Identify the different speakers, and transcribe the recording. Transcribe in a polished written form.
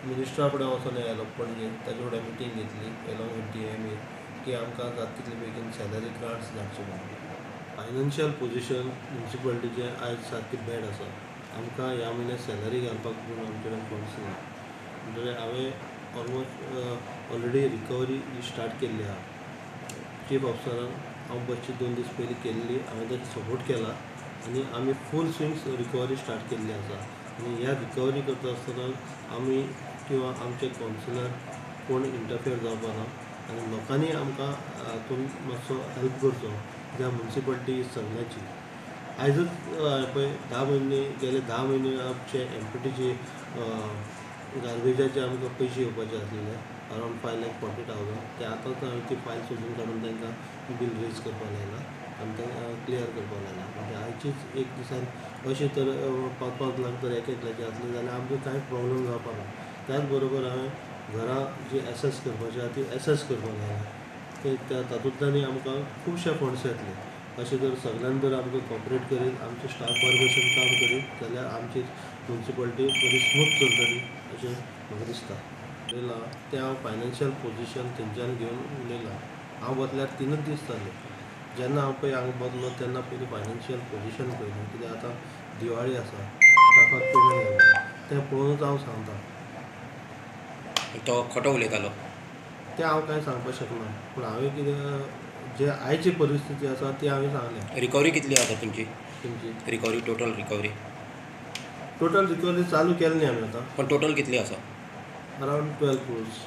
Speaker 1: मिनिस्टरा फुडें वचून आयलो पणजे ताजे फुडें मिटींग घेतली एलोंग विथ DMA की आमकां जाता तितले बेगीन सॅलरी ग्रांट्स धाडचे म्हणून. फायनान्शियल पोजिशन म्युन्सिपालिटीचें आयज सारकें बॅड आसा. आमकां ह्या म्हयन्याक सॅलरी घालपाक पूण आमचे कडेन फंड्स ना. म्हणजे हांवें ऑलमोस्ट ऑलरेडी रिकवरी स्टार्ट केल्ली आहा. चीफ ऑफिसरान हांव बसची 2 दीस पयलीं केल्ली, हांवें ताका सपोर्ट केला आनी आमी फूल स्विंग्स रिकवरी स्टार्ट केल्ली आसा. आनी ह्या रिकवरी करता आसतना आमी किंवा आमचे कावन्सिलर कोण इंटरफियर जावपा ना आनी लोकांनी आमकां हातून मातसो हेल्प करचो. ज्या म्युन्सिपालिटी सगळ्याची आयजच पळय 10 म्हयने गेले 10 म्हयने आमचे MPTचे गार्बेजाचे आमकां पयशे येवपाचे आसलेले अरावंड 5,40,000 ते आतांच हांवें ती फायल सोदून काडून तांकां बील रेज करपाक लायला आनी तें क्लियर करपाक लायला. म्हणजे आयचीच एक दिसान अशें तर 5-5 लाख तर एक एकल्याचे आसले जाल्यार आमकां कांय प्रॉब्लम जावपा ना. त्याच बरोबर हांवें घरां जी एसेस करपाची आहा ती एसेस करपाक लायला. ते तातूंतल्यानूय आमकां खुबशे फंड्स येतले. अशें जर सगळ्यान जर आमकां कॉपरेट करीत आमचे स्टाफ बरे भशेन काम करीत जाल्यार आमची म्युन्सिपालिटी बरी स्मूथ चलतली अशें म्हाका दिसता. उलयलां तें हांव फायनान्शियल पोजिशन थंयच्यान घेवन उलयलां. हांव बसल्यार 3च दीस जाले. जेन्ना हांव पळय हांगा बसलो तेन्ना पयलीं फायनान्शियल पोजिशन पयलें कित्याक आतां दिवाळी आसा, स्टाफाक पेमेंट घालता तें पळोवनूच हांव सांगता.
Speaker 2: तो खोटो उलयतालो.
Speaker 1: तें हांव कांय सांगपाक शकना. पूण हांवें कितें जे आयची परिस्थिती आसा ती हांवें सांगल्या.
Speaker 2: रिकवरी कितली आसा तुमची?
Speaker 1: तुमची
Speaker 2: recovery total recovery
Speaker 1: total recovery चालू केली न्ही आमी आतां.
Speaker 2: पण टोटल कितली आसा?
Speaker 1: Around 12 crores.